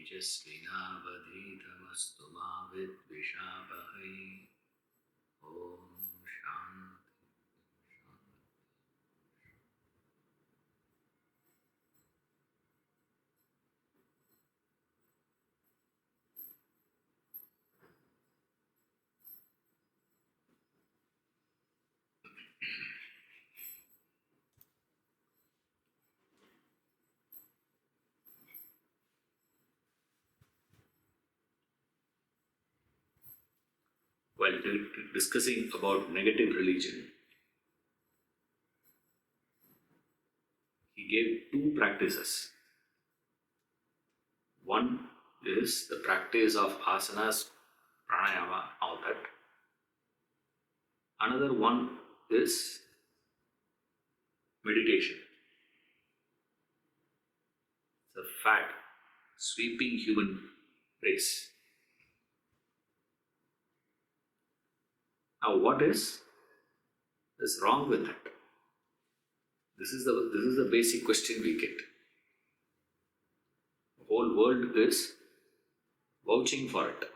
तेजस्विनावधीतमस्तु मा विद्विषावहै। ॐ शान्ति। While discussing about negative religion, he gave two practices. One is the practice of asanas, pranayama, all that. Another one is meditation. It's a fad, sweeping human race. Now, what is wrong with that? This is the basic question we get. The whole world is vouching for it.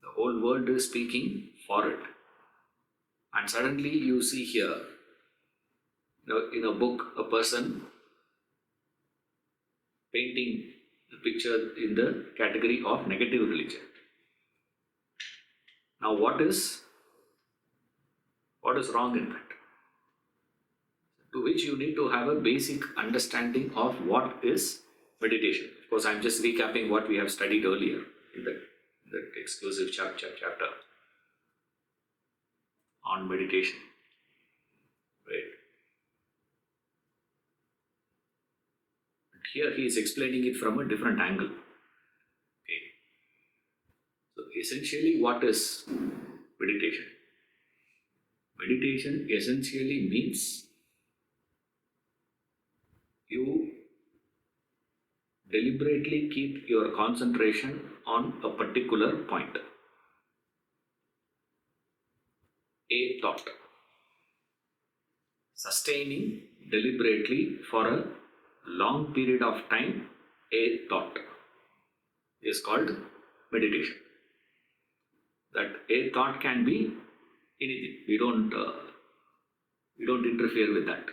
The whole world is speaking for it. And suddenly you see here, in a book, a person painting the picture in the category of negative religion. Now, what is wrong in that? To which you need to have a basic understanding of what is meditation. Of course, I'm just recapping what we have studied earlier in the exclusive chapter on meditation. Right. And here he is explaining it from a different angle. Okay. So essentially, what is meditation? Meditation essentially means you deliberately keep your concentration on a particular point, a thought. Sustaining deliberately for a long period of time a thought is called meditation. That a thought can be anything. We don't interfere with that.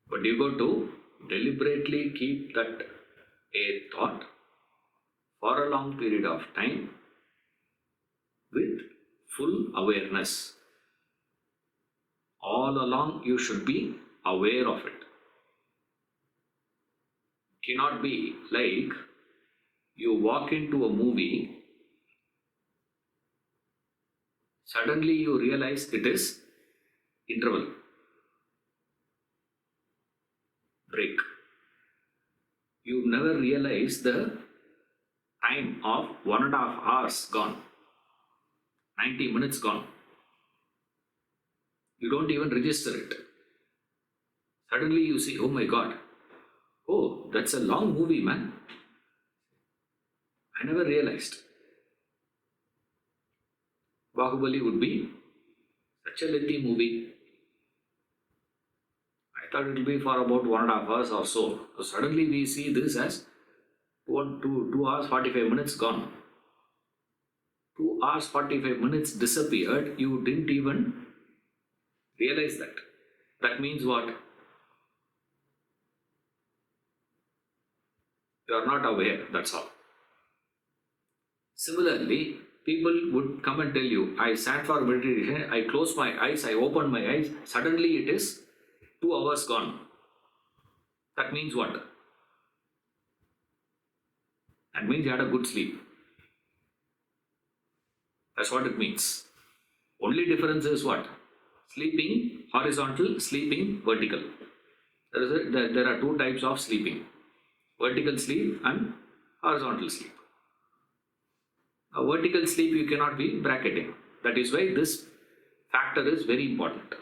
But you got to deliberately keep that a thought for a long period of time with full awareness. All along you should be aware of it. Cannot be like you walk into a movie, suddenly you realize it is interval, break. You never realize the time of 1.5 hours gone, 90 minutes gone. You don't even register it. Suddenly you see, oh my God, oh, that's a long movie, man. I never realized. Bahubali would be such a lengthy movie. I thought it would be for about 1.5 hours or so. So suddenly we see this as 2 hours 45 minutes gone. 2 hours 45 minutes disappeared. You didn't even realize that. That means what? You are not aware, that's all. Similarly, people would come and tell you, I sat for meditation, I closed my eyes, I opened my eyes, suddenly it is 2 hours gone. That means what? That means you had a good sleep. That's what it means. Only difference is what? Sleeping horizontal, sleeping vertical. There are two types of sleeping. Vertical sleep and horizontal sleep. A vertical sleep you cannot be bracketing. That is why this factor is very important.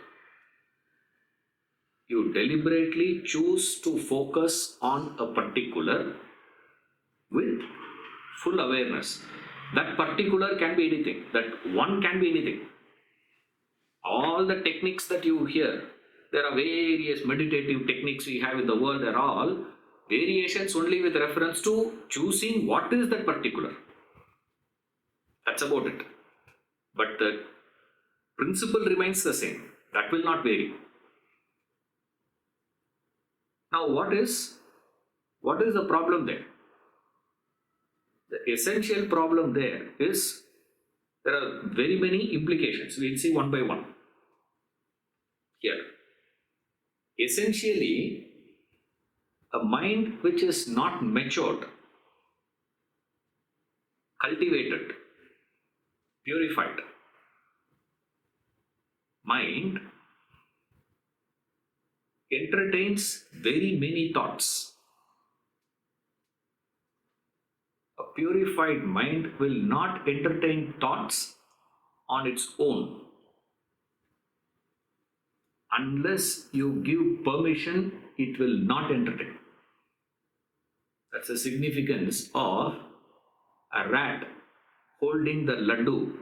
You deliberately choose to focus on a particular with full awareness. That particular can be anything. That one can be anything. All the techniques that you hear, there are various meditative techniques we have in the world, they are all Variations only with reference to choosing what is that particular. That's about it. But the principle remains the same. That will not vary. Now, what is the problem there? The essential problem there is there are very many implications. We'll see one by one here. Essentially, a mind which is not matured, cultivated, purified mind entertains very many thoughts. A purified mind will not entertain thoughts on its own unless you give permission. It will not entertain. That's the significance of a rat holding the laddu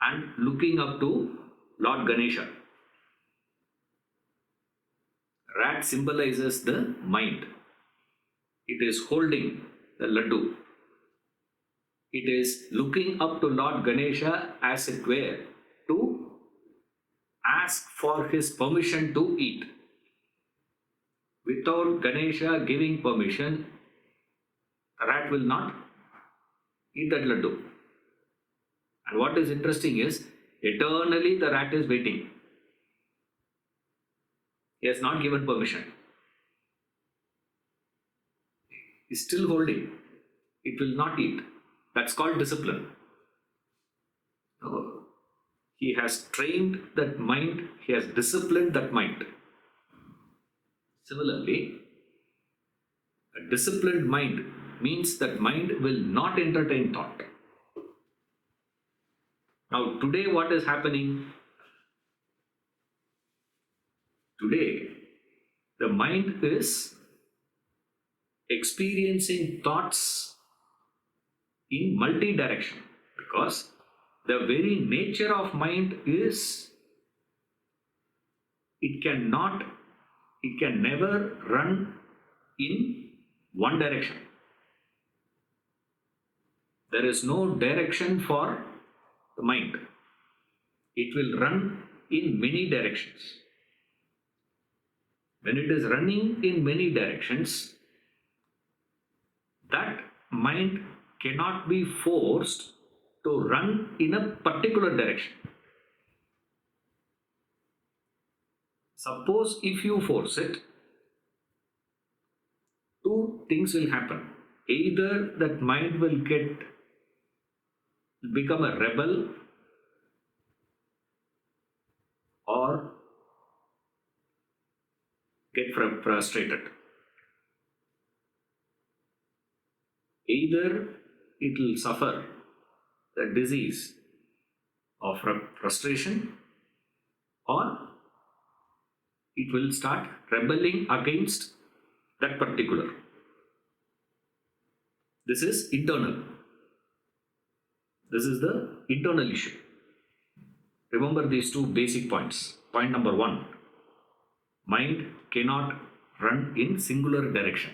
and looking up to Lord Ganesha. Rat symbolizes the mind. It is holding the laddu. It is looking up to Lord Ganesha, as it were, to ask for his permission to eat. Without Ganesha giving permission, the rat will not eat that laddu. And what is interesting is, eternally the rat is waiting. He has not given permission. He is still holding. It will not eat. That's called discipline. He has trained that mind. He has disciplined that mind. Similarly, a disciplined mind means that mind will not entertain thought. Now, today what is happening? Today, the mind is experiencing thoughts in multi-direction, because the very nature of mind is it can never run in one direction. There is no direction for the mind. It will run in many directions. When it is running in many directions, that mind cannot be forced to run in a particular direction. Suppose if you force it, two things will happen. Either that mind will become a rebel, or get frustrated. Either it will suffer the disease of frustration, or it will start rebelling against that particular. This is internal. This is the internal issue. Remember these two basic points. Point number one, mind cannot run in singular direction.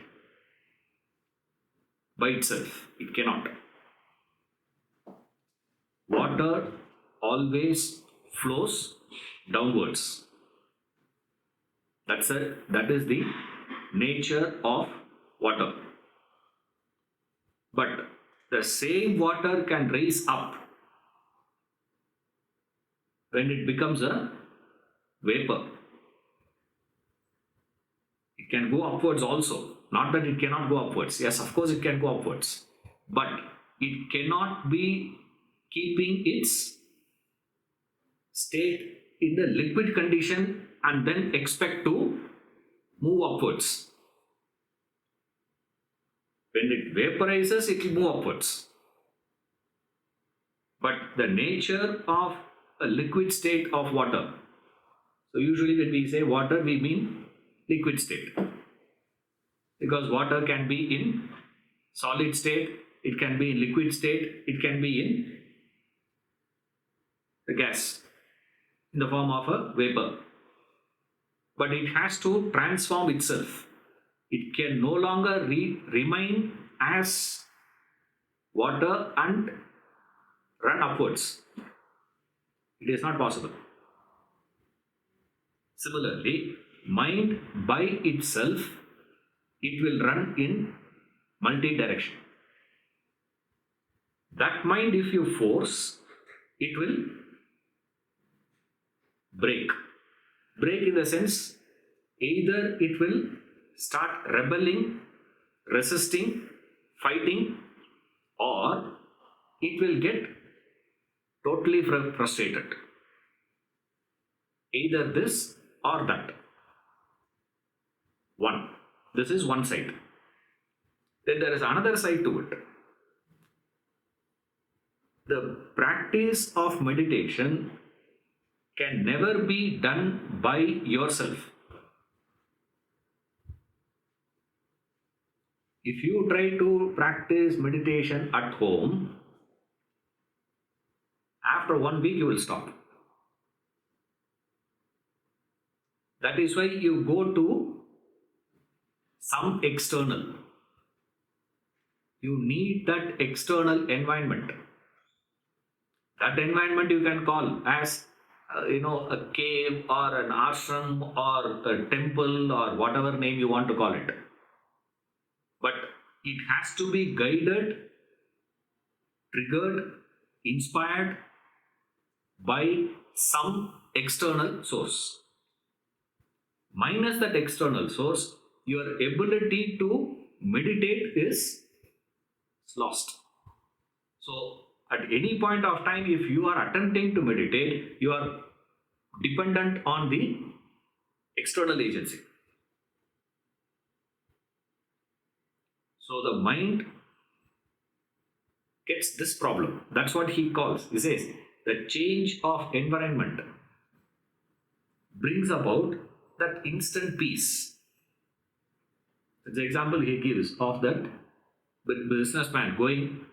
By itself, it cannot. Water always flows downwards. That is the nature of water. But the same water can rise up when it becomes a vapor. It can go upwards also. Not that it cannot go upwards. Yes, of course it can go upwards. But it cannot be keeping its state in the liquid condition and then expect to move upwards. When it vaporizes, it will move upwards. But the nature of a liquid state of water. So usually when we say water, we mean liquid state. Because water can be in solid state, it can be in liquid state, it can be in the gas, in the form of a vapor. But it has to transform itself. It can no longer remain as water and run upwards. It is not possible. Similarly, mind by itself, it will run in multi-direction. That mind, if you force, it will break. Break in the sense, either it will start rebelling, resisting, fighting, or it will get totally frustrated. Either this or that. One. This is one side. Then there is another side to it. The practice of meditation can never be done by yourself. If you try to practice meditation at home, after 1 week you will stop. That is why you go to some external. You need that external environment. That environment you can call as a cave or an ashram or a temple or whatever name you want to call it. But it has to be guided, triggered, inspired by some external source. Minus that external source, your ability to meditate is lost. So, at any point of time, if you are attempting to meditate, you are dependent on the external agency. So, the mind gets this problem. That's what he calls. He says, the change of environment brings about that instant peace. That's the example he gives of that businessman going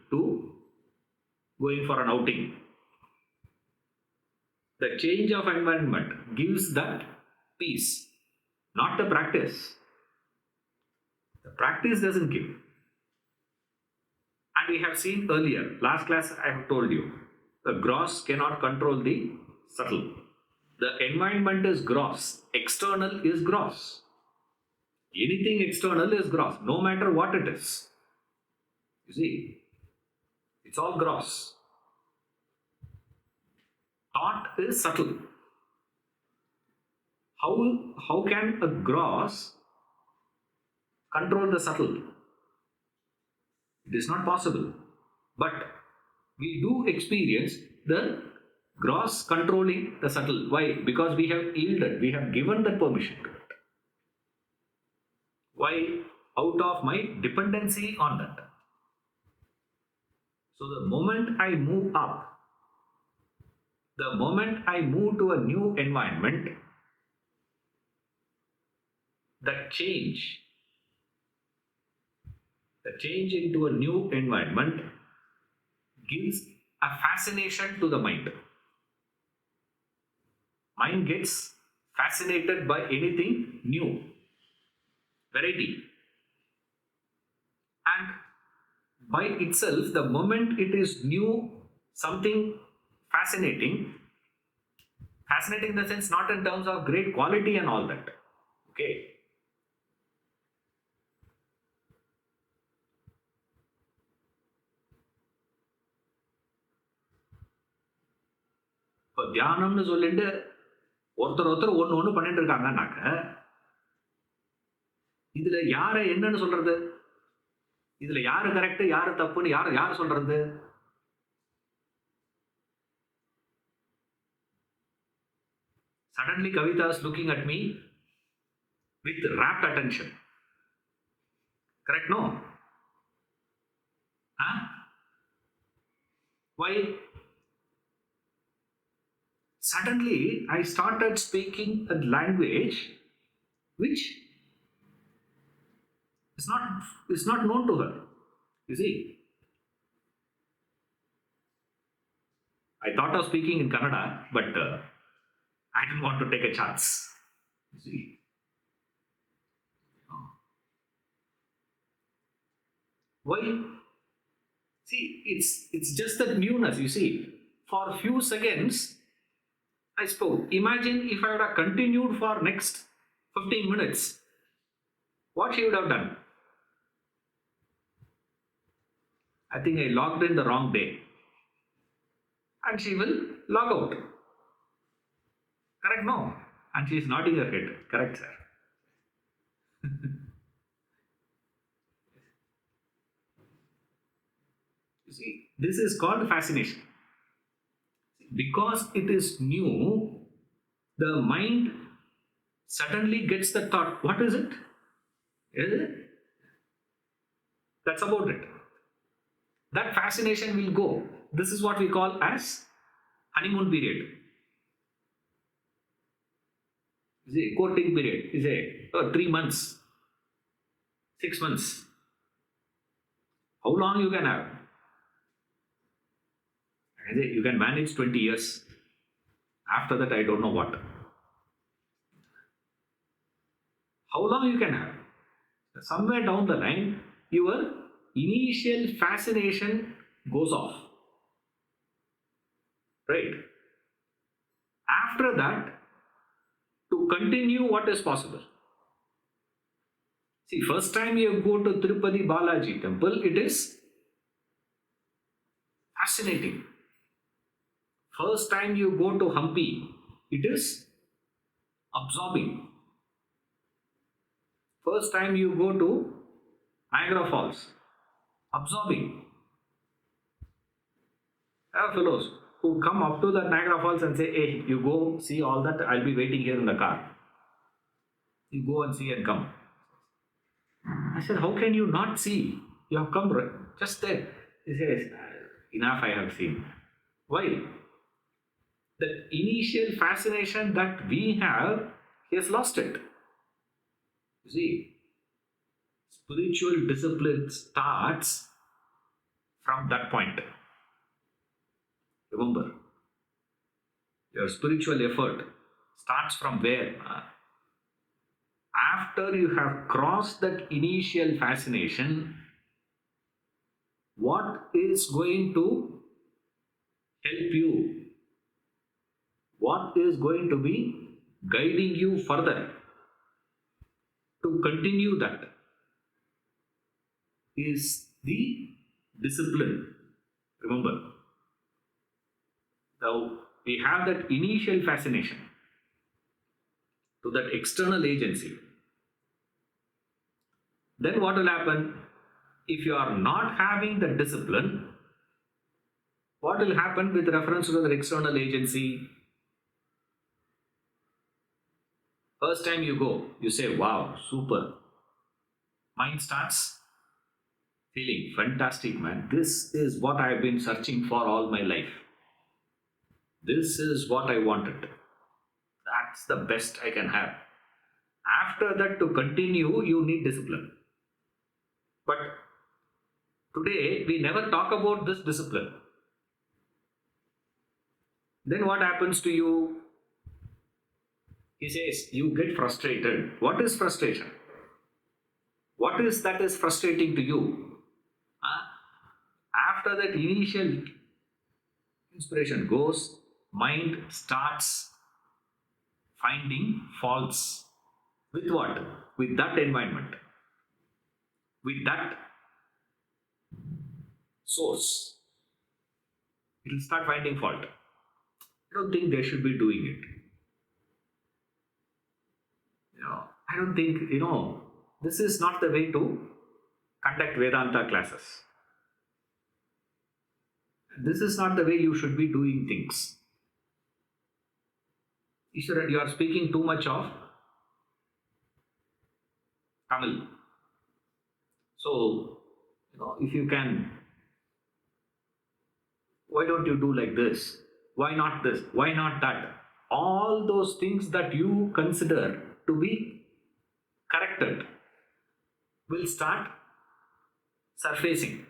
for an outing. The change of environment gives that peace, not the practice. The practice doesn't give. And we have seen earlier, last class I have told you, the gross cannot control the subtle. The environment is gross, external is gross. Anything external is gross, no matter what it is. You see, it's all gross. Thought is subtle. How can a gross control the subtle? It is not possible. But we do experience the gross controlling the subtle. Why? Because we have yielded, we have given the permission to it. Why? Out of my dependency on that. So the moment I move up, the moment I move to a new environment, that change into a new environment gives a fascination to the mind. Mind gets fascinated by anything new, variety. And by itself, the moment it is new, something fascinating in the sense not in terms of great quality and all that. Okay. இப்போ தியானம்னு சொல்லிட்டு ஒருத்தர் ஒன்று பண்ணிட்டு இருக்காங்கன்னாக்க இதுல யாரை என்னன்னு சொல்றது? இதுல யாரு கரெக்ட் யாரு தப்புன்னு யார் சொல்றது? Suddenly Kavita is looking at me with rapt attention. Correct? No? Huh? Why? Suddenly I started speaking a language which is not known to her. You see, I thought of speaking in Kannada, but I didn't want to take a chance. You see, Why? See, it's just that newness, you see. For a few seconds, I spoke. Imagine if I would have continued for next 15 minutes, what she would have done? I think I logged in the wrong day. And she will log out. Correct? No. And she is nodding her head. Correct, sir. You see, this is called fascination. Because it is new, the mind suddenly gets the thought, what is it? Is it? That's about it. That fascination will go. This is what we call as honeymoon period. Is a courting period. Is a 3 months, 6 months. How long you can have? You can manage 20 years. After that, I don't know what. How long you can have? Somewhere down the line, your initial fascination goes off. Right? After that, to continue, what is possible? See, first time you go to Tirupati Balaji temple, it is fascinating. First time you go to Hampi, it is absorbing. First time you go to Niagara Falls, absorbing. I have fellows who come up to the Niagara Falls and say, hey, you go see all that, I'll be waiting here in the car. You go and see and come. I said, how can you not see? You have come just there. He says, enough I have seen. Why? The initial fascination that we have, he has lost it. You see, spiritual discipline starts from that point. Remember, your spiritual effort starts from where? After you have crossed that initial fascination, what is going to help you? What is going to be guiding you further to continue that is the discipline. Remember, now we have that initial fascination to that external agency. Then what will happen? If you are not having the discipline, what will happen with reference to the external agency? First time you go, you say, wow, super. Mind starts feeling fantastic, man. This is what I have been searching for all my life. This is what I wanted. That's the best I can have. After that, to continue, you need discipline. But today, we never talk about this discipline. Then what happens to you? He says, you get frustrated. What is frustration? What is that is frustrating to you? After that initial inspiration goes, mind starts finding faults. With what? With that environment. With that source. It will start finding fault. I don't think they should be doing it. I don't think, this is not the way to conduct Vedanta classes. This is not the way you should be doing things. You are speaking too much of Tamil. So, if you can, why don't you do like this? Why not this? Why not that? All those things that you consider to be corrected will start surfacing.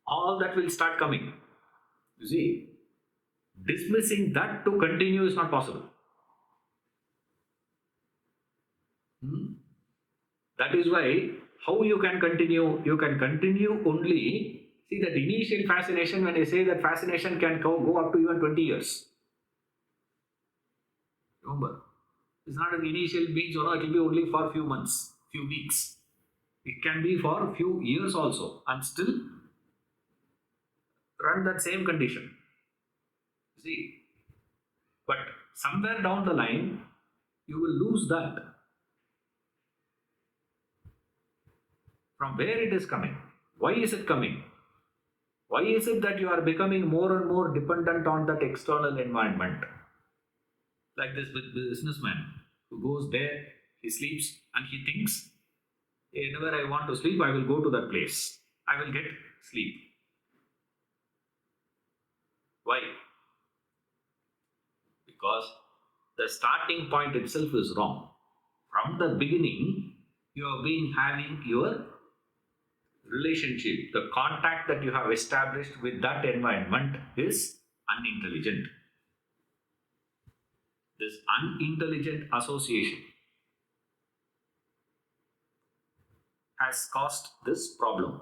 All that will start coming. You see, dismissing that to continue is not possible. That is why how you can continue? You can continue only, see that initial fascination, when I say that fascination can go up to even 20 years. Remember, it's not an initial means, it will be only for few months, few weeks. It can be for a few years also and still run that same condition. See, but somewhere down the line, you will lose that. From where it is coming? Why is it coming? Why is it that you are becoming more and more dependent on that external environment? Like this businessman who goes there, he sleeps and he thinks, whenever I want to sleep, I will go to that place. I will get sleep. Why? Because the starting point itself is wrong. From the beginning, you have been having your relationship, the contact that you have established with that environment is unintelligent. This unintelligent association has caused this problem.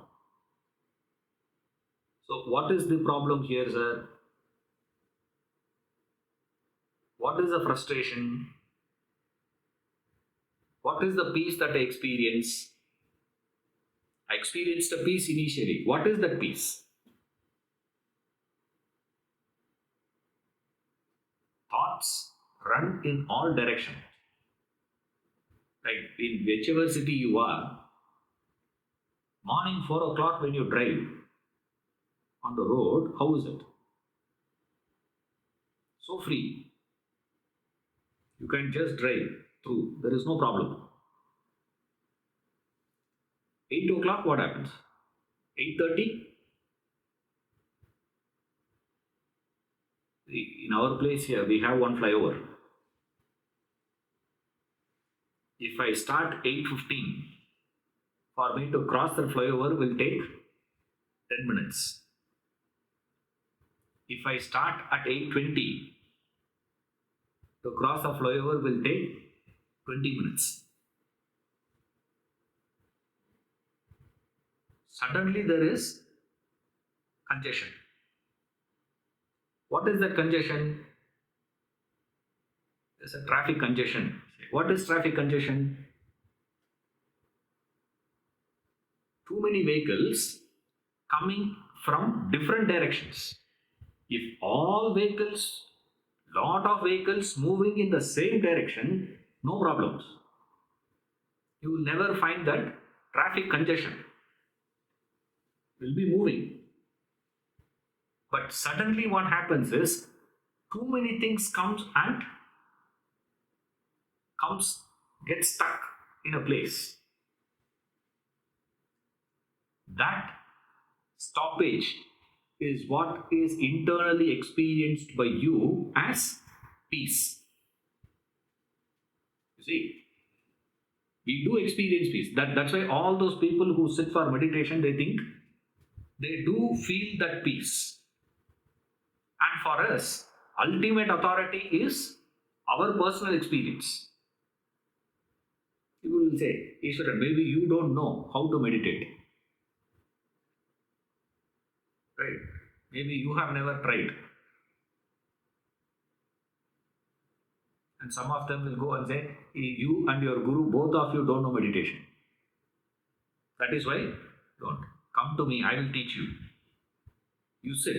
So, what is the problem here, sir? What is the frustration? What is the peace that I experience? I experienced a peace initially. What is that peace? Thoughts run in all directions. Like in whichever city you are, morning 4 o'clock when you drive on the road, how is it? So free. You can just drive through. There is no problem. 8 o'clock, what happens? 8:30? In our place here, we have one flyover. If I start 8:15, for me to cross the flyover will take 10 minutes. If I start at 8:20, to cross the flyover will take 20 minutes. Suddenly there is congestion. What is that congestion? There's a traffic congestion. What is traffic congestion? Too many vehicles coming from different directions. If all vehicles, lot of vehicles moving in the same direction, no problems. You will never find that traffic congestion. Will be moving. But suddenly what happens is too many things get stuck in a place. That stoppage is what is internally experienced by you as peace. You see, we do experience peace. That's why all those people who sit for meditation, they think they do feel that peace. And for us, ultimate authority is our personal experience. People will say, Ishwaran, maybe you don't know how to meditate. Right? Maybe you have never tried. And some of them will go and say, you and your guru, both of you don't know meditation. That is why, don't. Come to me, I will teach you. You sit.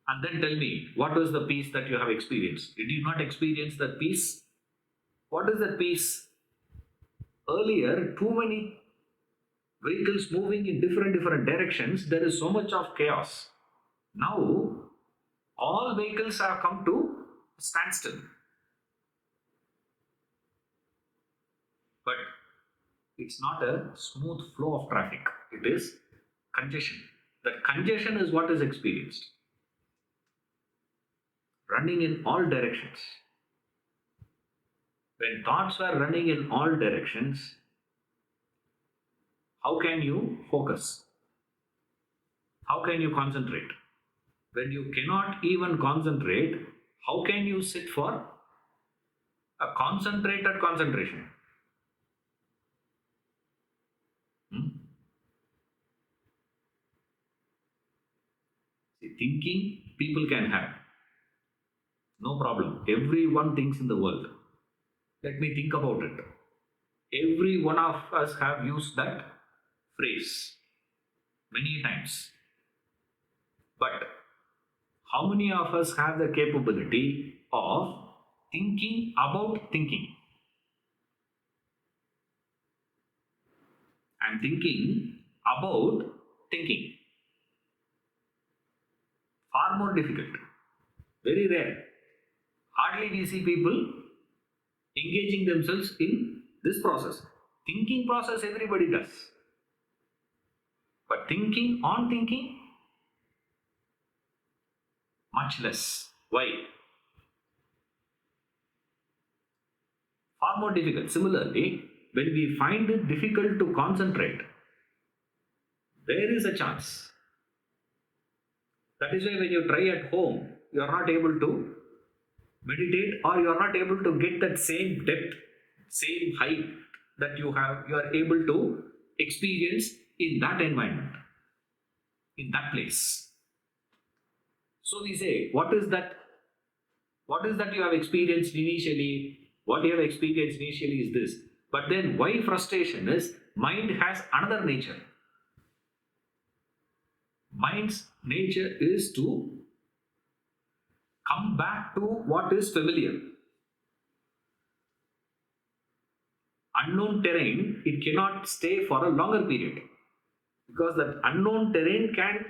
And then tell me, what was the peace that you have experienced? Did you not experience that peace? What is that peace? Earlier, too many vehicles moving in different directions, there is so much of chaos. Now, all vehicles have come to standstill. But it's not a smooth flow of traffic. It is congestion. That congestion is what is experienced. Running in all directions. When thoughts are running in all directions, how can you focus? How can you concentrate? When you cannot even concentrate, how can you sit for a concentrated concentration? thinking people can have. No problem. Everyone thinks in the world. Let me think about it. Every one of us have used that phrase many times. But how many of us have the capability of thinking about thinking? I'm thinking about thinking. Far more difficult. Very rare. Hardly we see people engaging themselves in this process. Thinking process everybody does. But thinking on thinking, much less. Why? Far more difficult. Similarly, when we find it difficult to concentrate, there is a chance. That is why when you try at home, you are not able to meditate, or you are not able to get that same depth, same height that you are able to experience in that environment, in that place. So we say, what is that you have experienced initially? What you have experienced initially is this. But then why frustration is, mind has another nature. Mind's nature is to come back to what is familiar. Unknown terrain, it cannot stay for a longer period, because that unknown terrain can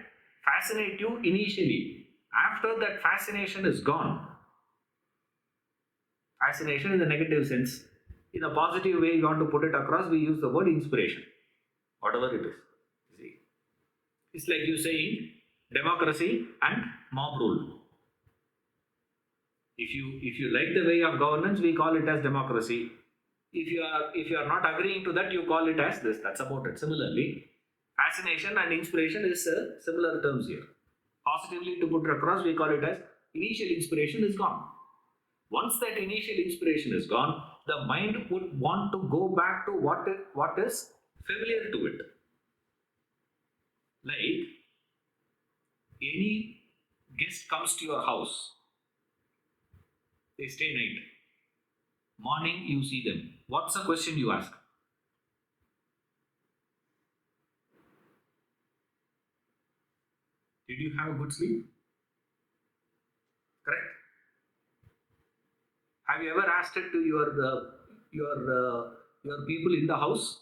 fascinate you initially. After that fascination is gone, fascination in the negative sense, in a positive way you want to put it across, we use the word inspiration, whatever it is. See, it's like you saying democracy and mob rule. If you like the way of governance, we call it as democracy. If you are not agreeing to that, you call it as this. That's about it. Similarly, fascination and inspiration is similar terms here. Positively to put it across, we call it as initial inspiration is gone. Once that initial inspiration is gone, the mind would want to go back to what is familiar to it. Like, any guest comes to your house, they stay night. Morning you see them. What's the question you ask? Did you have a good sleep? Correct? Have you ever asked it to your people in the house?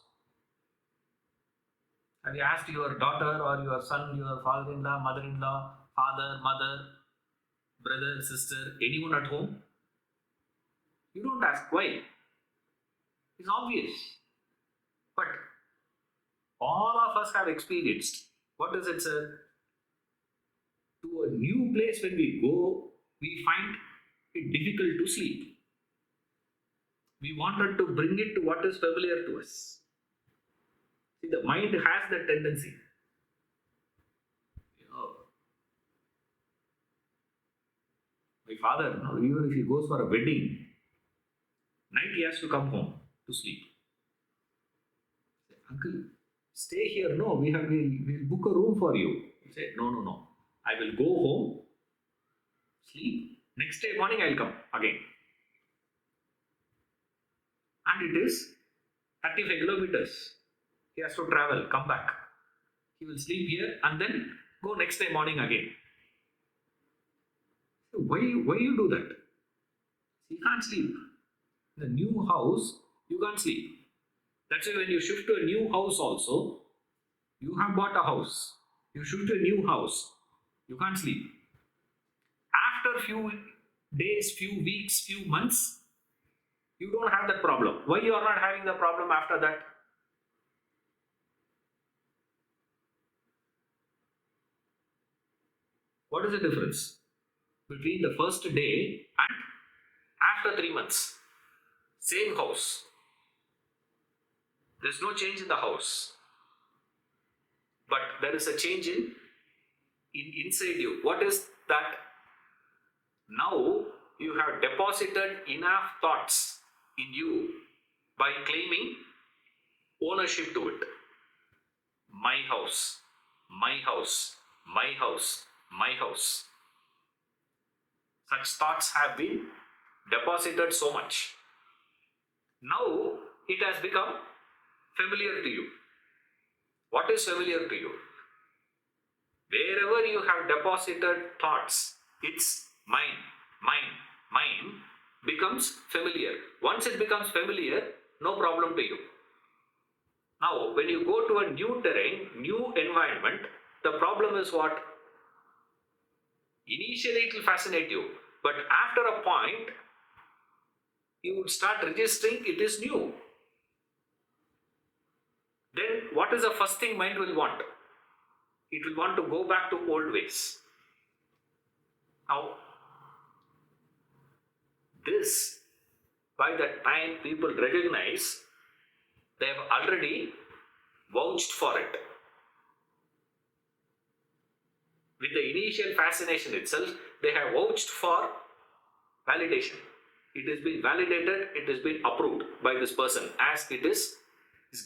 Have you asked your daughter or your son, your father-in-law, mother-in-law, father, mother, brother, sister, anyone at home? You don't ask. Why? It's obvious. But all of us have experienced. What is it, sir? To a new place when we go, we find it difficult to sleep. We wanted to bring it to what is familiar to us. See, the mind has that tendency. My father, even if he goes for a wedding, night he has to come home to sleep. Say, uncle, stay here. No, we'll book a room for you. He said, no. I will go home, sleep. Next day morning I'll come again. And it is 35 kilometers. He has to travel, come back. He will sleep here and then go next day morning again. Why you do that? He can't sleep. In a new house, you can't sleep. That's why when you shift to a new house also, you have bought a house. You shift to a new house, you can't sleep. After few days, few weeks, few months, you don't have that problem. Why you are not having the problem after that? What is the difference between the first day and after 3 months? Same house. There's no change in the house. But there is a change in inside you. What is that? Now you have deposited enough thoughts in you by claiming ownership to it. My house, my house, my house, my house. Such thoughts have been deposited so much. Now it has become familiar to you. What is familiar to you? Wherever you have deposited thoughts, it's mine becomes familiar. Once it becomes familiar, no problem to you. Now, when you go to a new terrain, new environment, the problem is what? Initially it will fascinate you, but after a point, you would start registering it is new. Then what is the first thing mind will want? It will want to go back to old ways. Now, this, by the time people recognize, they have already vouched for it. With the initial fascination itself, they have vouched for validation. It has been validated, it has been approved by this person as it is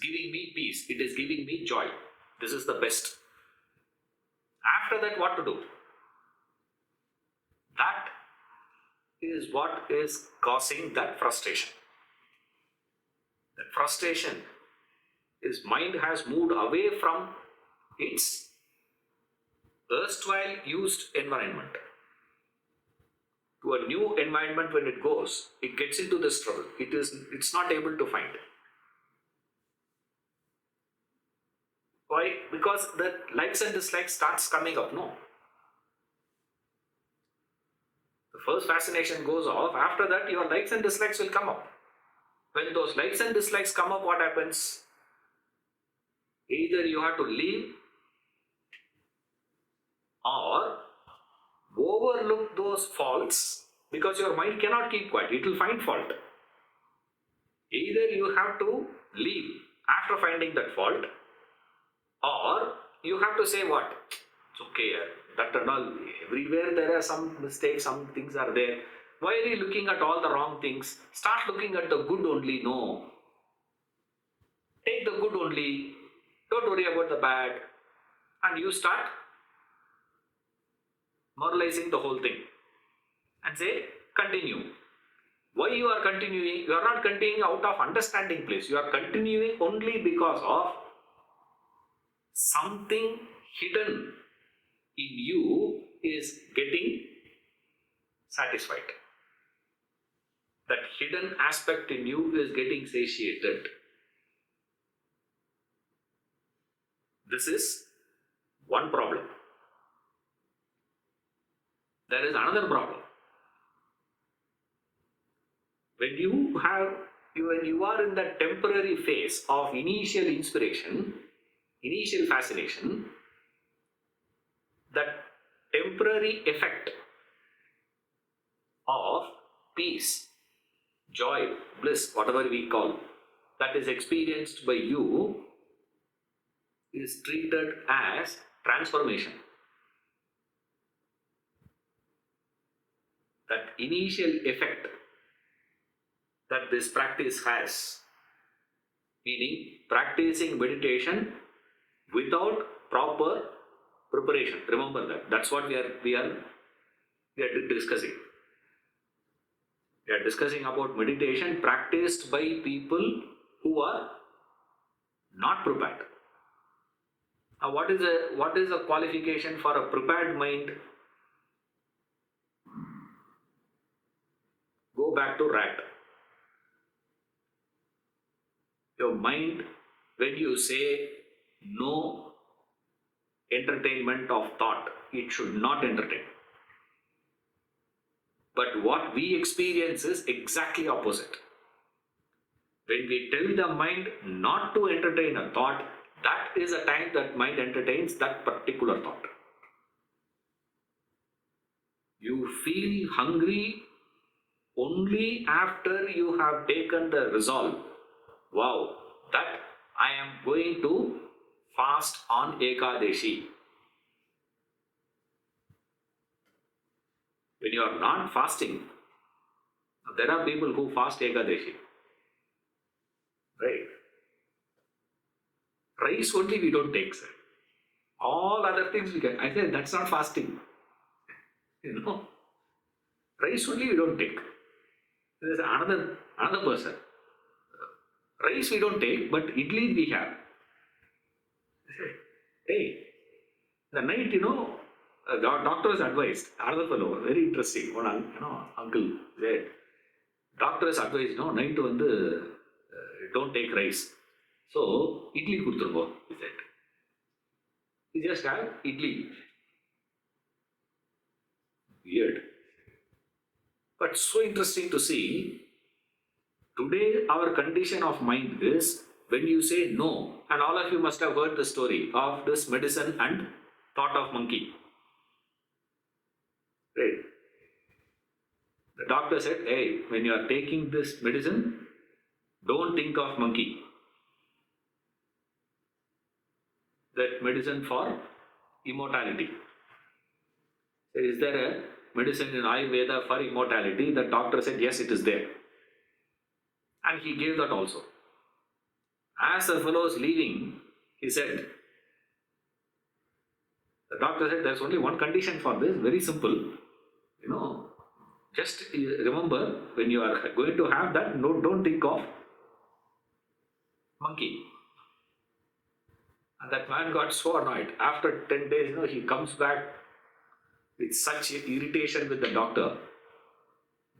giving me peace, it is giving me joy. This is the best. After that, what to do? That is what is causing that frustration. That frustration is mind has moved away from its erstwhile used environment to a new environment. When it goes, it gets into this trouble. It's not able to find. Why? Because the likes and dislikes starts coming up. No. The first fascination goes off. After that, your likes and dislikes will come up. When those likes and dislikes come up, what happens? Either you have to leave or overlook those faults, because your mind cannot keep quiet. It will find fault. Either you have to leave after finding that fault, or you have to say what? It's okay, that and all. Everywhere there are some mistakes, some things are there. Why are you looking at all the wrong things? Start looking at the good only. No. Take the good only. Don't worry about the bad. And you start moralizing the whole thing. And say, continue. Why you are continuing? You are not continuing out of understanding place. You are continuing only because of something hidden in you is getting satisfied. That hidden aspect in you is getting satiated. This is one problem. There is another problem. When you are in that temporary phase of initial inspiration, initial fascination, that temporary effect of peace, joy, bliss, whatever we call, that is experienced by you is treated as transformation. That initial effect that this practice has, meaning practicing meditation without proper preparation. Remember that. That's what we are discussing. We are discussing about meditation practiced by people who are not prepared. Now, what is a qualification for a prepared mind? Go back to rat. Your mind, when you say no entertainment of thought, it should not entertain. But what we experience is exactly opposite. When we tell the mind not to entertain a thought, that is a time that mind entertains that particular thought. You feel hungry only after you have taken the resolve. Wow, that I am going to fast on Ekadeshi. When you are not fasting, there are people who fast Ekadeshi. Right? Rice only we don't take, sir. All other things we can. I said that's not fasting. You know, rice only we don't take. There's another person. Rice we don't take, but idli we have. Hey, the night, the doctor is advised. Another fellow, very interesting. One, uncle said, doctor is advised, night don't take rice. So, idli kuduthurungo, he said. You just have idli. Weird. But so interesting to see. Today, our condition of mind is when you say no, and all of you must have heard the story of this medicine and thought of monkey. Right? The doctor said, hey, when you are taking this medicine, don't think of monkey. That medicine for immortality. So is there a medicine in Ayurveda for immortality? The doctor said, yes, it is there. And he gave that also. As the fellow was leaving, he said, the doctor said, there's only one condition for this, very simple. Just remember, when you are going to have that, no, don't think of monkey. And that man got so annoyed. After 10 days, he comes back with such irritation with the doctor.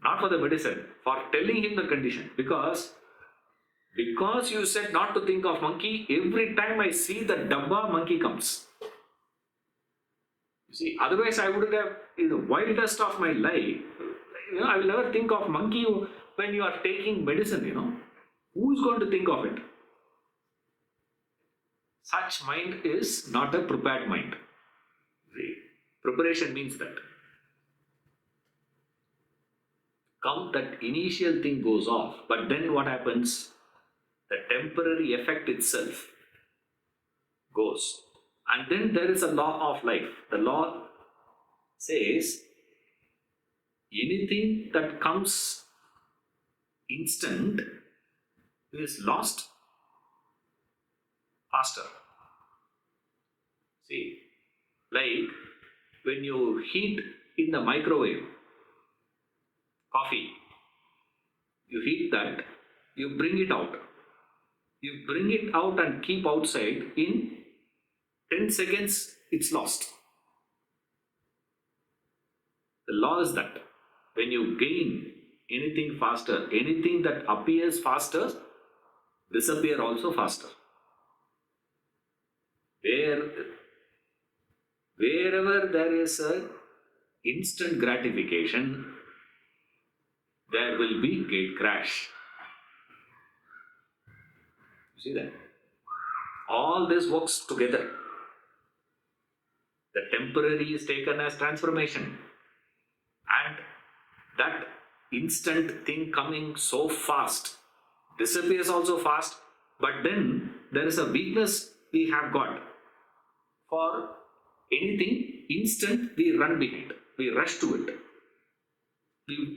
Not for the medicine, for telling him the condition. Because you said not to think of monkey, every time I see the dabba, monkey comes. You see, otherwise I would have, in the wildest of my life, I will never think of monkey when you are taking medicine, Who is going to think of it? Such mind is not a prepared mind. See, preparation means that. That initial thing goes off, but then what happens? The temporary effect itself goes. And then there is a law of life. The law says anything that comes instant is lost faster. See, like when you heat in the microwave coffee, you heat that, you bring it out. You bring it out and keep outside, in 10 seconds, it's lost. The law is that when you gain anything faster, anything that appears faster, disappear also faster. Wherever there is a instant gratification, there will be gate crash. You see that? All this works together. The temporary is taken as transformation. And that instant thing coming so fast disappears also fast. But then there is a weakness we have got. For anything instant, we run behind. We rush to it.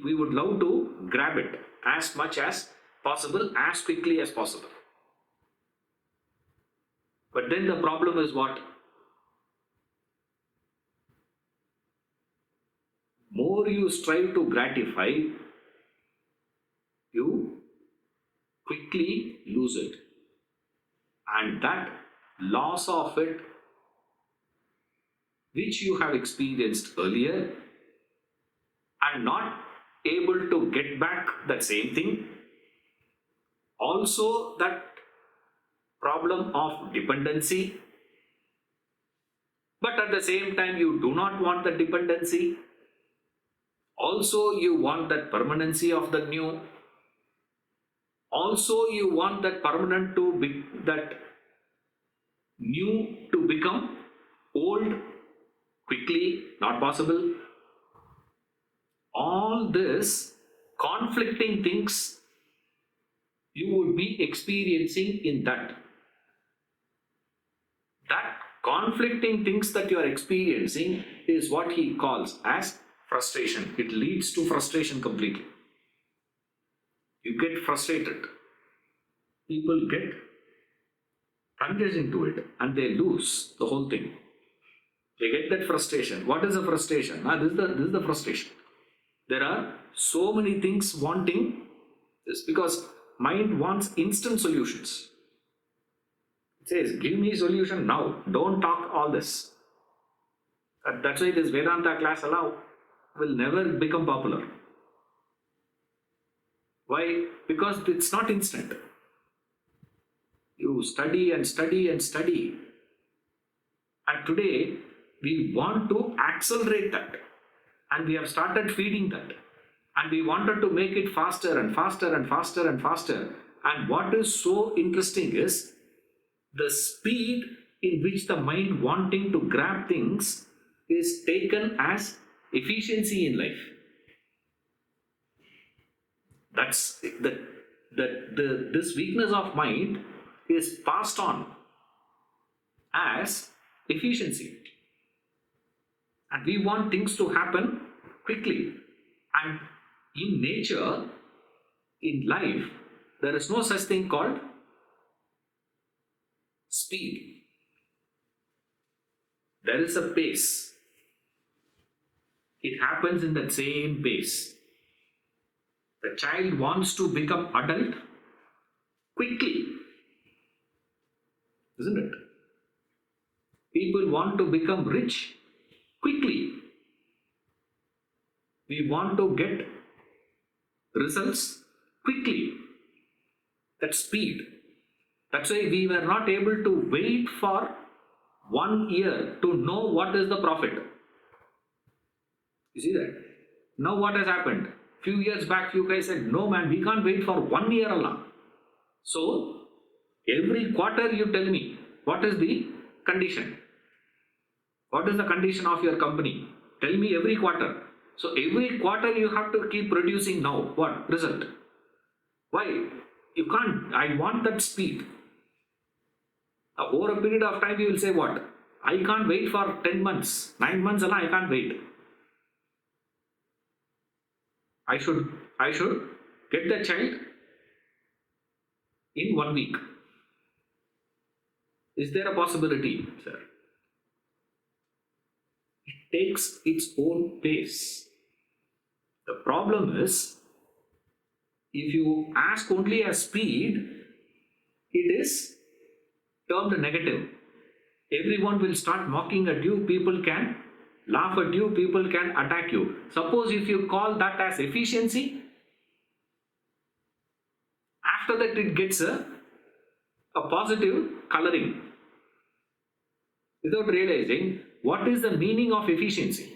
We would love to grab it as much as possible, as quickly as possible. But then the problem is what? More you strive to gratify, you quickly lose it. And that loss of it, which you have experienced earlier, and not able to get back that same thing. Also, that problem of dependency, but at the same time, you do not want the dependency. Also, you want that permanency of the new. Also, you want that permanent to be that new to become old quickly, not possible. All this conflicting things you would be experiencing in that. That conflicting things that you are experiencing is what he calls as frustration. It leads to frustration completely. You get frustrated. People get plunged into it and they lose the whole thing. They get that frustration. What is the frustration? This is the frustration. There are so many things wanting this because mind wants instant solutions. It says, give me solution now. Don't talk all this. That's why this Vedanta class will never become popular. Why? Because it's not instant. You study and study and study. And today, we want to accelerate that. And we have started feeding that. And we wanted to make it faster and faster and faster and faster. And what is so interesting is the speed in which the mind wanting to grab things is taken as efficiency in life. That's this weakness of mind is passed on as efficiency. And we want things to happen quickly. And in nature, in life, there is no such thing called speed. There is a pace. It happens in that same pace. The child wants to become adult quickly, isn't it? People want to become rich quickly. We want to get results quickly. That's speed. That's why we were not able to wait for 1 year to know what is the profit. You see that? Now what has happened? Few years back, you guys said, no man, we can't wait for 1 year Allah. So, every quarter you tell me, what is the condition? What is the condition of your company? Tell me every quarter. So, every quarter you have to keep producing now. What? Result. Why? You can't. I want that speed. Over a period of time, you will say what? I can't wait for 10 months. 9 months, Allah, I can't wait. I should get the child in 1 week. Is there a possibility, sir? It takes its own pace. The problem is, if you ask only a speed, it is termed negative. Everyone will start mocking at you. People can laugh at you. People can attack you. Suppose if you call that as efficiency, after that it gets a positive coloring without realizing what is the meaning of efficiency,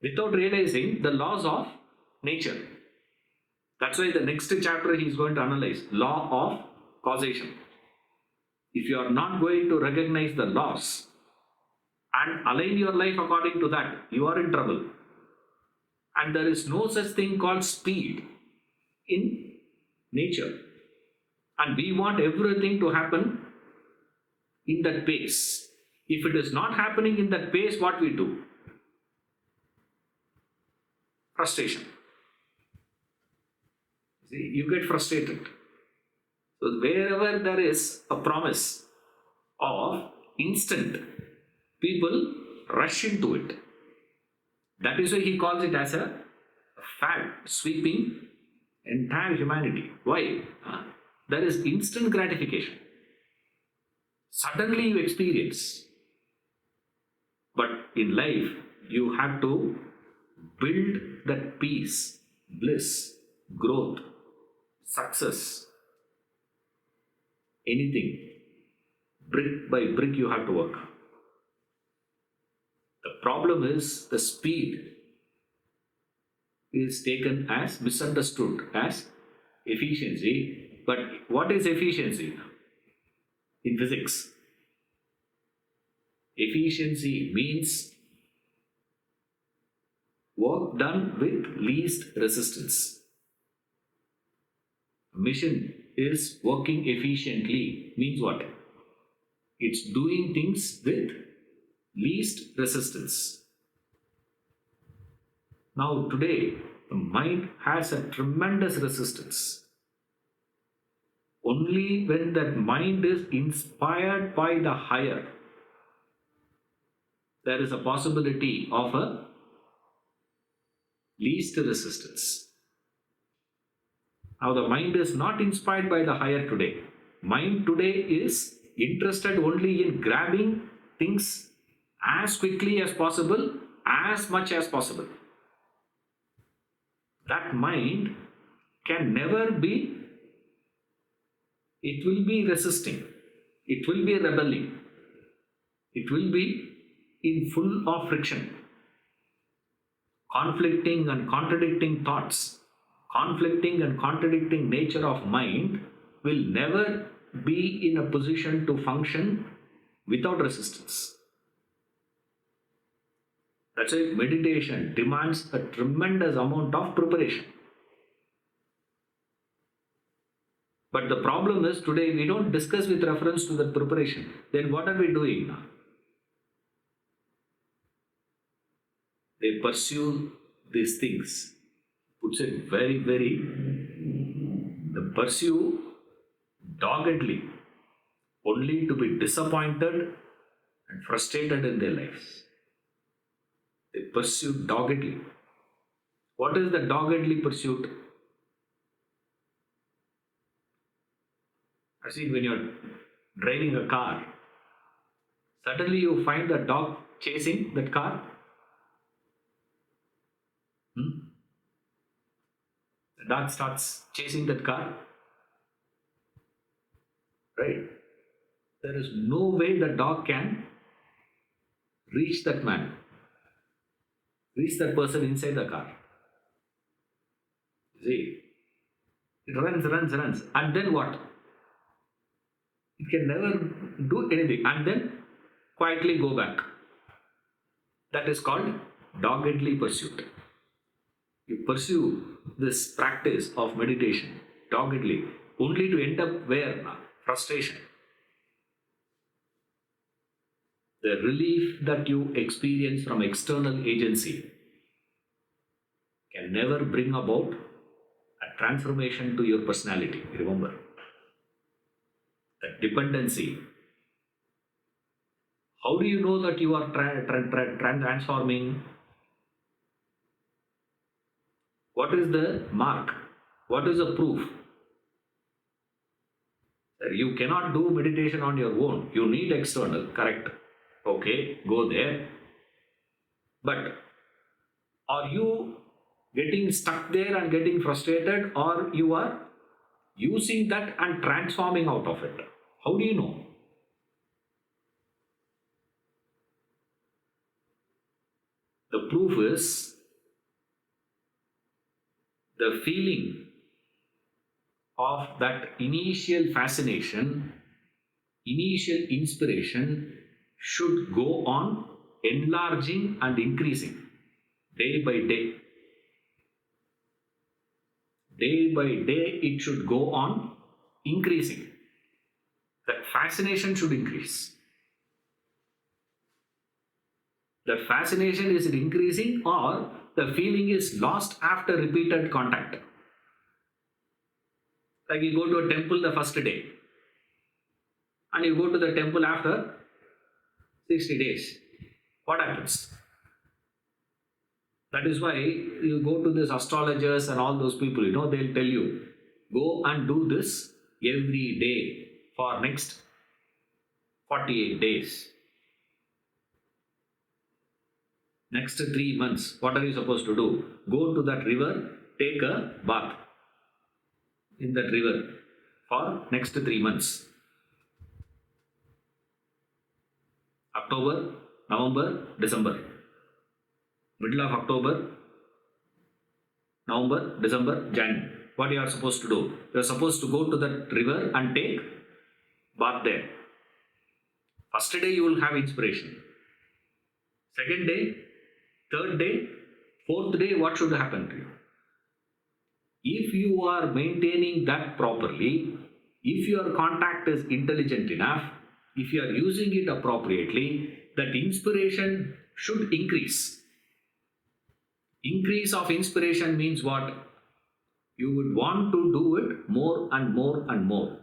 without realizing the laws of nature. That's why the next chapter he is going to analyze law of causation. If you are not going to recognize the laws and align your life according to that, you are in trouble. And there is no such thing called speed in nature. And we want everything to happen in that pace. If it is not happening in that pace, what we do? Frustration. See, you get frustrated. So wherever there is a promise of instant, people rush into it. That is why he calls it as a fad sweeping entire humanity. Why? There is instant gratification. Suddenly you experience. But in life, you have to build that peace, bliss, growth, success. Anything. Brick by brick you have to work. The problem is the speed is taken as misunderstood as efficiency. But what is efficiency in physics? Efficiency means work done with least resistance. A machine is working efficiently means what? It's doing things with least resistance. Now today, the mind has a tremendous resistance. Only when that mind is inspired by the higher, there is a possibility of a least resistance. Now the mind is not inspired by the higher today. Mind today is interested only in grabbing things as quickly as possible, as much as possible. That mind can never be, it will be resisting, it will be rebelling, it will be in full of friction, conflicting and contradicting thoughts, conflicting and contradicting nature of mind will never be in a position to function without resistance. That's why meditation demands a tremendous amount of preparation. But the problem is today we don't discuss with reference to that preparation. Then what are we doing now? They pursue these things. Puts it very, they pursue doggedly, only to be disappointed and frustrated in their lives. They pursue doggedly. What is the doggedly pursuit? I see when you're driving a car, suddenly you find the dog chasing that car. The dog starts chasing that car. Right? There is no way the dog can reach that man, reach that person inside the car. See, it runs, and then what? It can never do anything, and then quietly go back. That is called doggedly pursuit. You pursue this practice of meditation doggedly, only to end up where? Frustration. The relief that you experience from external agency can never bring about a transformation to your personality. Remember, that dependency. How do you know that you are transforming? What is the mark? What is the proof? You cannot do meditation on your own. You need external, correct? Okay, go there. But are you getting stuck there and getting frustrated, or you are using that and transforming out of it? How do you know? The proof is the feeling of that initial fascination, initial inspiration should go on enlarging and increasing day by day. Day by day it should go on increasing. That fascination should increase. The fascination is increasing, or the feeling is lost after repeated contact. Like you go to a temple the first day and you go to the temple after 60 days. What happens? That is why you go to these astrologers and all those people, they'll tell you, go and do this every day for next 48 days. Next 3 months, what are you supposed to do? Go to that river, take a bath in that river for next 3 months. October, November, December. Middle of October, November, December, January. What you are supposed to do? You are supposed to go to that river and take bath there. First day you will have inspiration. Second day, third day, fourth day, what should happen to you? If you are maintaining that properly, if your contact is intelligent enough, if you are using it appropriately, that inspiration should increase. Increase of inspiration means what? You would want to do it more and more and more.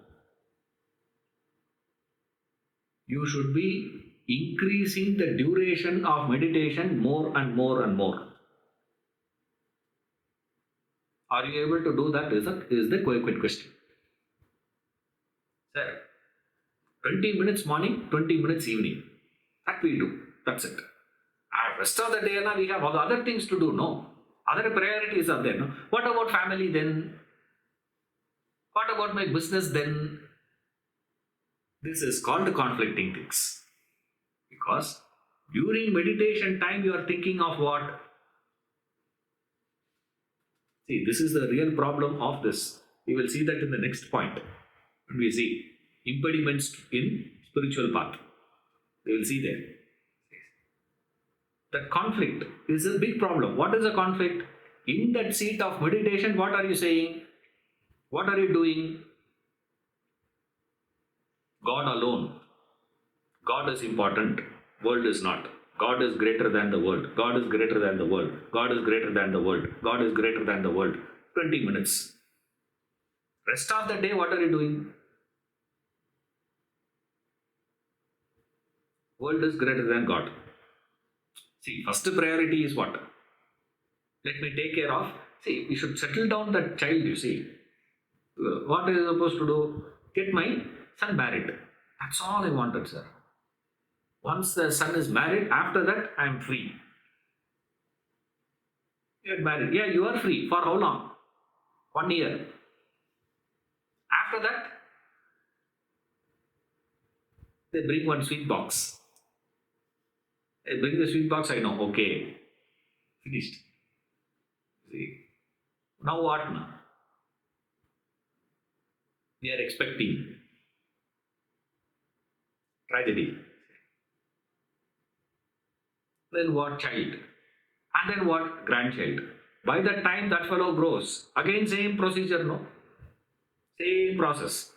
You should be increasing the duration of meditation more and more and more. Are you able to do that? Is the quick question. Sir, 20 minutes morning, 20 minutes evening. That we do. That's it. And rest of the day, we have other things to do. No. Other priorities are there. No? What about family then? What about my business then? This is called conflicting things. Because during meditation time, you are thinking of what? See, this is the real problem of this. We will see that in the next point. When we see impediments in spiritual path, we will see there. That conflict is a big problem. What is a conflict? In that seat of meditation, what are you saying? What are you doing? God alone. God is important. World is not. God is greater than the world. God is greater than the world. God is greater than the world. God is greater than the world. 20 minutes. Rest of the day, what are you doing? World is greater than God. See, first priority is what? Let me take care of. See, we should settle down that child, you see. What is supposed to do? Get my son married. That's all I wanted, sir. Once the son is married, after that, I am free. Get married. Yeah, you are free. For how long? 1 year. After that, they bring one sweet box. They bring the sweet box, I know. Okay. Finished. See. Now what now? We are expecting tragedy. Then what? Child. And then what? Grandchild. By the time that fellow grows, again same procedure, no? Same process.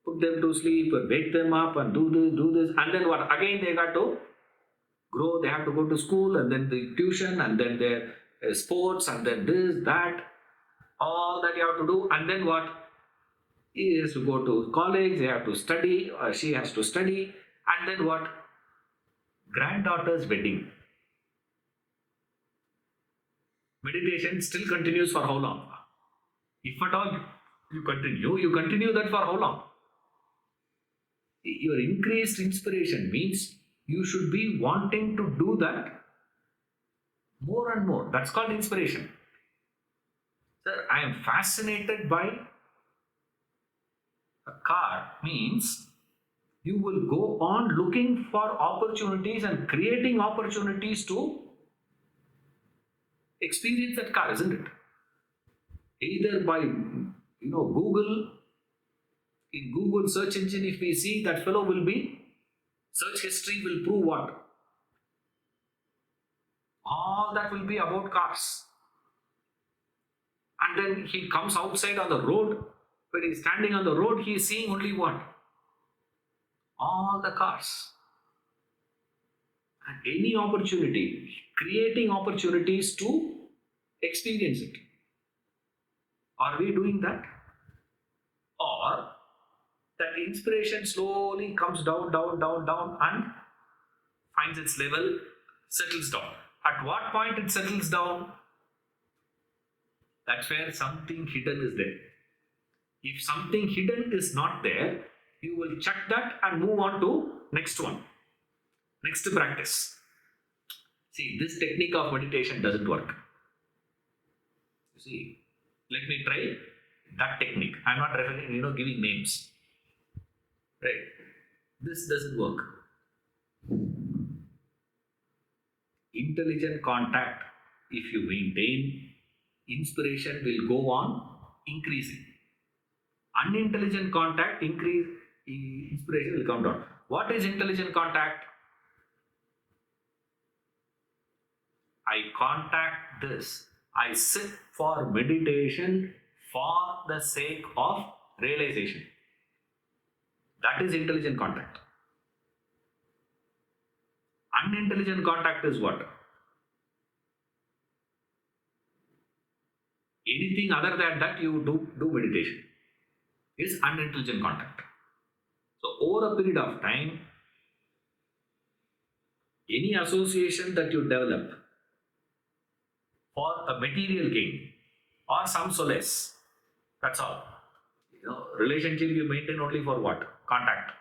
Put them to sleep, wake them up and do this. And then what? Again they got to grow. They have to go to school and then the tuition and then their sports and then this, that. All that you have to do. And then what? He has to go to college. They have to study or she has to study. And then what? Granddaughter's wedding. Meditation still continues for how long? If at all you continue that for how long? Your increased inspiration means you should be wanting to do that more and more. That's called inspiration. Sir, I am fascinated by a car means you will go on looking for opportunities and creating opportunities to experience that car, isn't it? Either by Google, in Google search engine, if we see that fellow will be, search history will prove what? All that will be about cars. And then he comes outside on the road. When he's standing on the road, he is seeing only what? All the cars. And any opportunity, creating opportunities to experience it. Are we doing that? Or that inspiration slowly comes down and finds its level, settles down. At what point it settles down? That's where something hidden is there. If something hidden is not there, you will check that and move on to next one. Next practice. See, this technique of meditation doesn't work. You see, let me try that technique. I'm not referring, giving names. Right? This doesn't work. Intelligent contact, if you maintain, inspiration will go on increasing. Unintelligent contact, inspiration will come down. What is intelligent contact? I contact this. I sit for meditation for the sake of realization. That is intelligent contact. Unintelligent contact is what? Anything other than that you do meditation is unintelligent contact. So over a period of time, Any association that you develop for a material gain or some solace, that's all. Relationship you maintain only for what? Contact.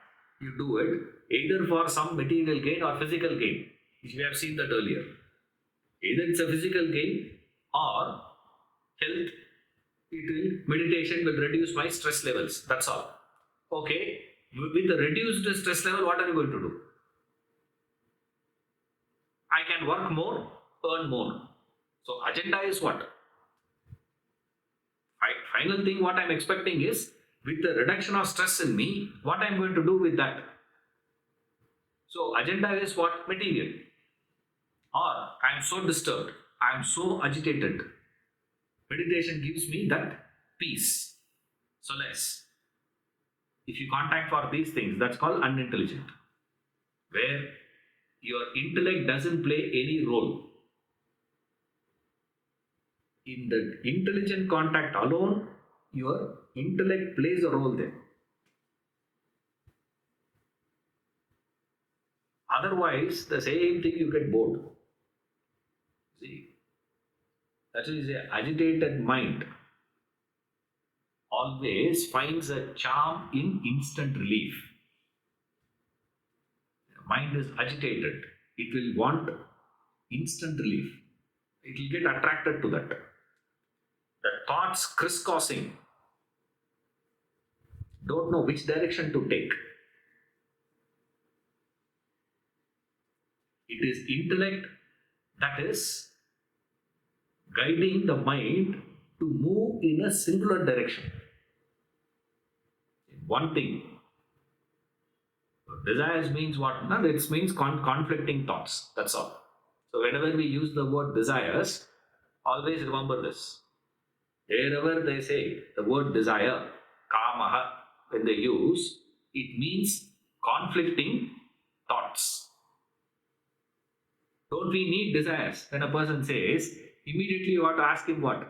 You do it either for some material gain or physical gain, which we have seen that earlier. Either it's a physical gain or health. Meditation will reduce my stress levels. That's all. Okay. With the reduced stress level, what are you going to do? I can work more, earn more. So agenda is what? Final thing what I'm expecting is, with the reduction of stress in me, what I'm going to do with that. So agenda is what? Material. Or I'm so disturbed, I'm so agitated. Meditation gives me that peace, solace. If you contact for these things, that's called unintelligent, where your intellect doesn't play any role. In the intelligent contact alone, your intellect plays a role there. Otherwise, the same thing you get bored. See, that is an agitated mind always finds a charm in instant relief. The mind is agitated. It will want instant relief. It will get attracted to that. The thoughts crisscrossing, don't know which direction to take. It is intellect that is guiding the mind to move in a singular direction. One thing. Desires means what? No, it means conflicting thoughts. That's all. So whenever we use the word desires, always remember this. Wherever they say the word desire, kamaha, when they use, it means conflicting thoughts. Don't we need desires? When a person says, immediately you have to ask him what?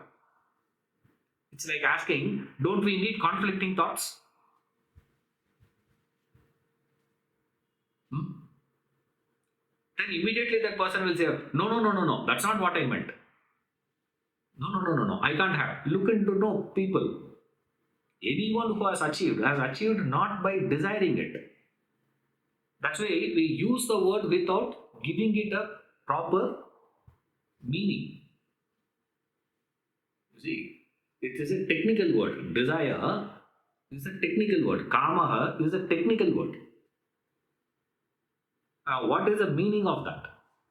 It's like asking, don't we need conflicting thoughts? Then immediately that person will say, no, that's not what I meant. No, I can't have. Look into people. Anyone who has achieved not by desiring it. That's why we use the word without giving it a proper meaning. You see, it is a technical word. Desire is a technical word. Kamaha is a technical word. Now, what is the meaning of that?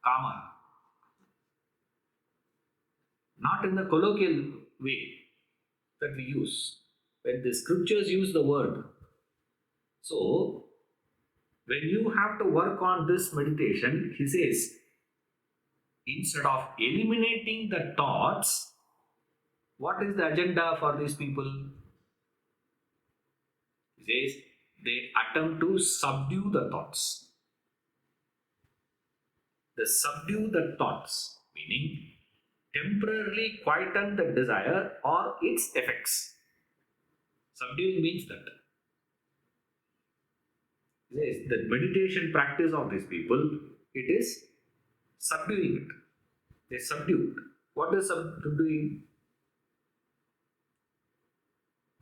Kamaha. Not in the colloquial way that we use. When the scriptures use the word. So, when you have to work on this meditation, he says, instead of eliminating the thoughts, what is the agenda for these people? He says, they attempt to subdue the thoughts. They subdue the thoughts, meaning temporarily quieten the desire or its effects. Subduing means that. Yes, the meditation practice of these people, it is subduing it. They subdue it. What is subduing?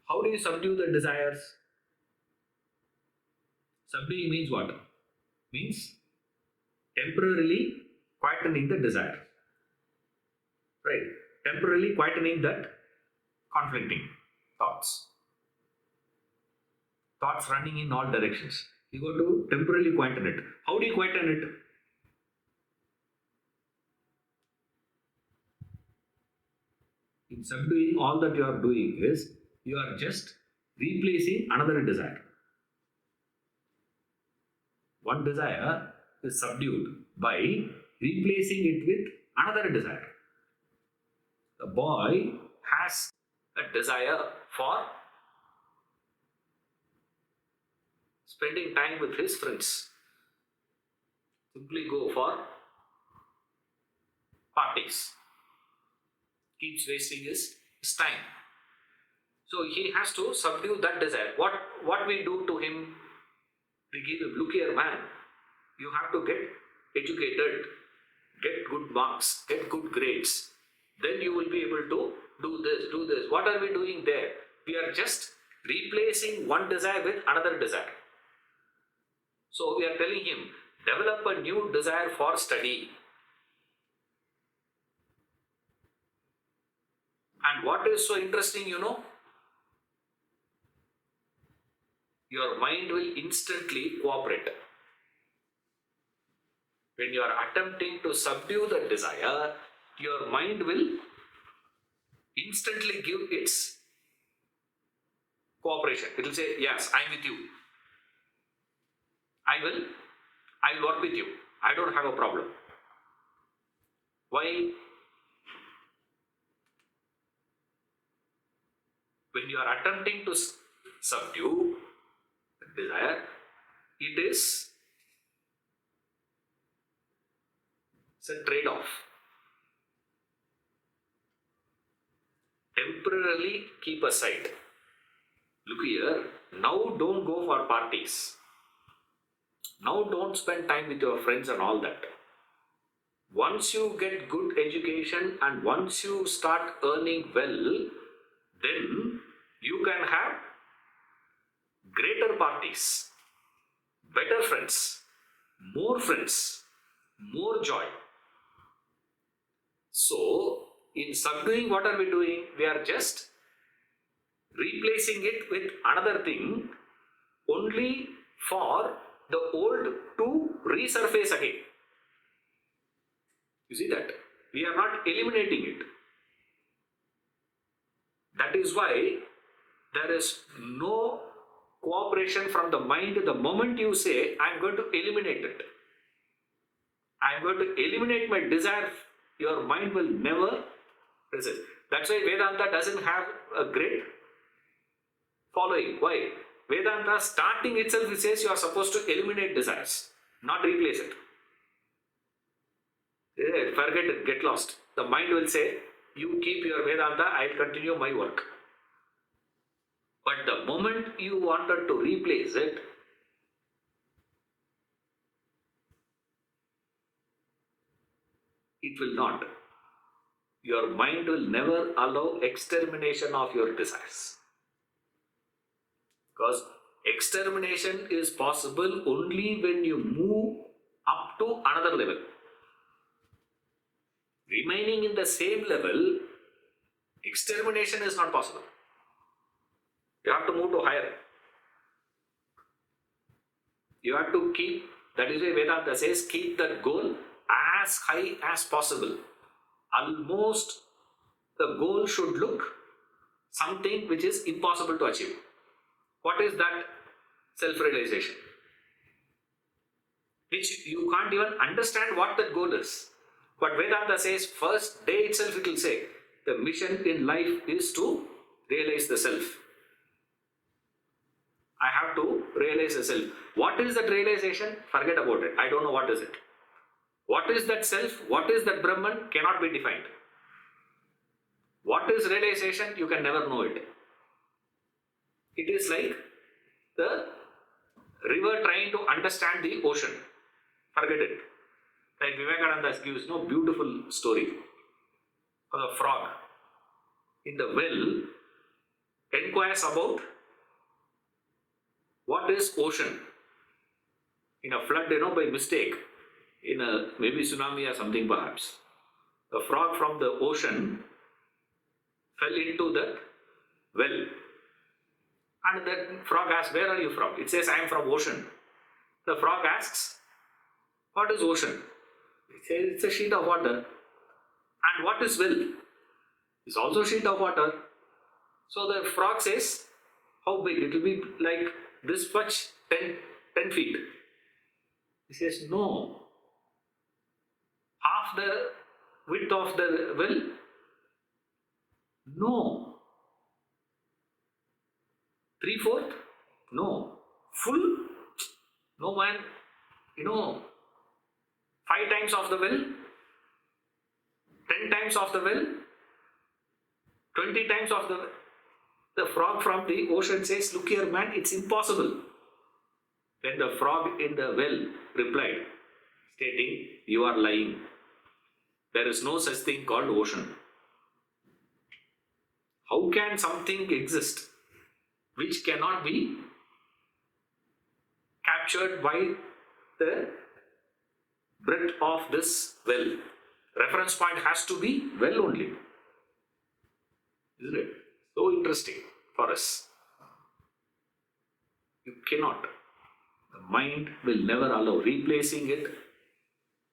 How do you subdue the desires? Subduing means what? Means temporarily quietening the desire. Right? Temporarily quietening that conflicting thoughts. Thoughts running in all directions. You go to temporarily quieten it. How do you quieten it? In subduing, all that you are doing is you are just replacing another desire. One desire is subdued by replacing it with another desire. The boy has a desire for spending time with his friends. Simply go for parties. Keeps wasting his time. So he has to subdue that desire. What we do to him? We give him, look here man, you have to get educated, get good marks, get good grades. Then you will be able to do this, do this. What are we doing there? We are just replacing one desire with another desire. So we are telling him, develop a new desire for study. And what is so interesting, your mind will instantly cooperate. When you are attempting to subdue the desire, your mind will instantly give its cooperation. It will say, yes, I am with you. I will work with you. I don't have a problem. Why? When you are attempting to subdue the desire, it's a trade-off. Temporarily keep aside. Look here, now don't go for parties. Now don't spend time with your friends and all that. Once you get good education and once you start earning well, then you can have greater parties, better friends, more joy. So, in subduing, what are we doing? We are just replacing it with another thing only for the old to resurface again. You see that? We are not eliminating it. That is why there is no cooperation from the mind the moment you say, I am going to eliminate it. I am going to eliminate my desire. Your mind will never resist. That's why Vedanta doesn't have a great following. Why? Vedanta starting itself, it says you are supposed to eliminate desires, not replace it. Forget it, get lost. The mind will say, you keep your Vedanta, I will continue my work. But the moment you wanted to replace it, it will not. Your mind will never allow extermination of your desires. Because extermination is possible only when you move up to another level. Remaining in the same level, extermination is not possible. You have to move to higher. You have to keep, that is why Vedanta says, keep that goal as high as possible. Almost the goal should look something which is impossible to achieve. What is that? Self-realization. Which you can't even understand what that goal is. But Vedanta says, first day itself it will say, the mission in life is to realize the self. I have to realize the self. What is that realization? Forget about it. I don't know what is it. What is that self? What is that Brahman? Cannot be defined. What is realization? You can never know it. It is like the river trying to understand the ocean. Forget it. Like Vivekananda gives no beautiful story of a frog in the well inquires about what is ocean. In a flood, by mistake, in a maybe tsunami or something perhaps, the frog from the ocean fell into the well. And that frog asks, where are you from? It says, I am from ocean. The frog asks, what is ocean? It says, it's a sheet of water. And what is well? It's also a sheet of water. So the frog says, how big? It will be like this much, 10 feet. He says, no. Half the width of the well? No. 3/4? No. Full? No, man. 5 times of the well? 10 times of the well? 20 times of the well? The frog from the ocean says, look here, man, it's impossible. Then the frog in the well replied, stating you are lying. There is no such thing called ocean. How can something exist which cannot be captured by the breadth of this well? Reference point has to be well only. Isn't it? So interesting for us. You cannot. The mind will never allow. Replacing it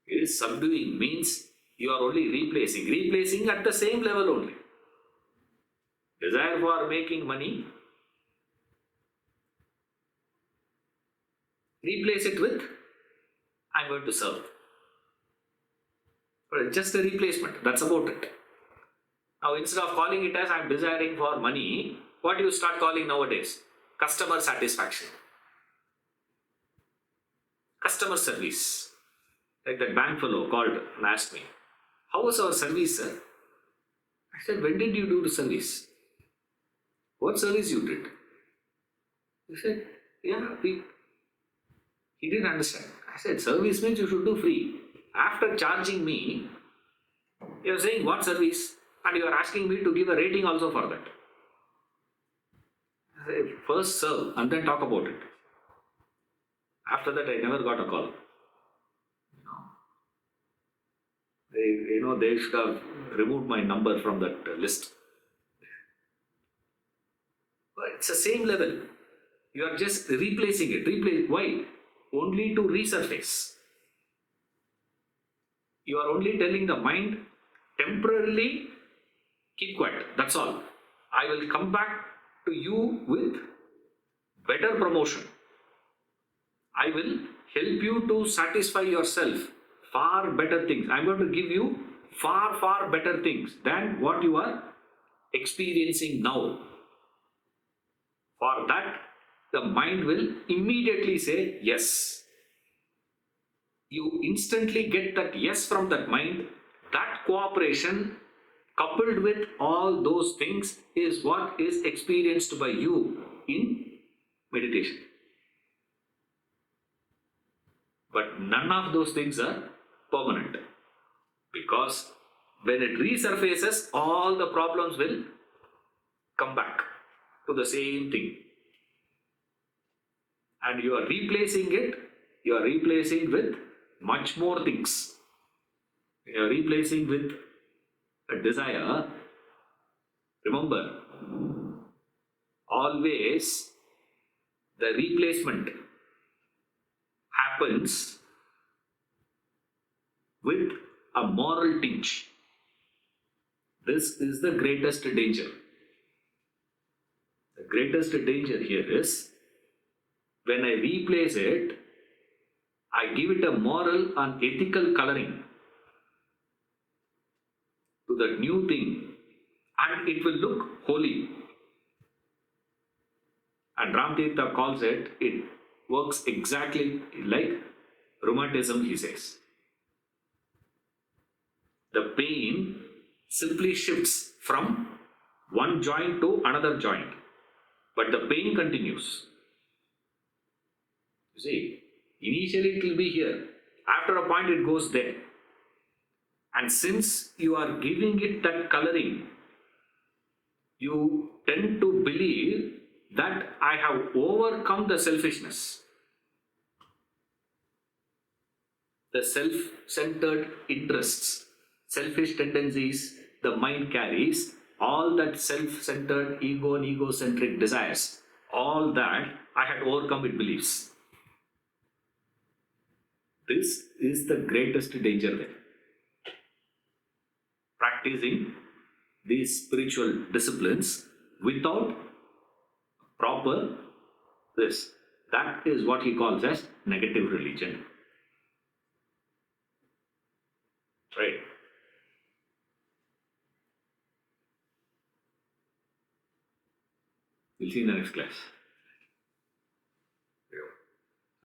is subduing, means you are only replacing at the same level only. Desire for making money, replace it with I'm going to serve. But just a replacement, that's about it. Now instead of calling it as I'm desiring for money, what do you start calling nowadays? Customer satisfaction. Customer service. Like that bank fellow called and asked me, how was our service, sir? I said, when did you do the service? What service you did? He said, yeah, he didn't understand. I said, service means you should do free. After charging me, you are saying what service? And you are asking me to give a rating also for that. I said, first serve and then talk about it. After that, I never got a call. They should have removed my number from that list. But it's the same level. You are just replacing it. Why? Only to resurface. You are only telling the mind, temporarily keep quiet. That's all. I will come back to you with better promotion. I will help you to satisfy yourself. Far better things. I'm going to give you far, far better things than what you are experiencing now. For that, the mind will immediately say yes. You instantly get that yes from that mind. That cooperation, coupled with all those things, is what is experienced by you in meditation. But none of those things are permanent, because when it resurfaces, all the problems will come back to the same thing. And you are replacing it, you are replacing with much more things. You are replacing with a desire. Remember, always the replacement happens with a moral tinge. This is the greatest danger. The greatest danger here is when I replace it, I give it a moral and ethical coloring to that new thing, and it will look holy. And Ramtirtha calls it works exactly like rheumatism, he says. The pain simply shifts from one joint to another joint, but the pain continues. You see, initially it will be here. After a point it goes there. And since you are giving it that coloring, you tend to believe that I have overcome the selfishness, the self-centered interests, selfish tendencies the mind carries, all that self-centered ego and egocentric desires, all that I had overcome, it believes. This is the greatest danger there. Practicing these spiritual disciplines without proper this. That is what he calls as negative religion. Right? We'll see in the next class.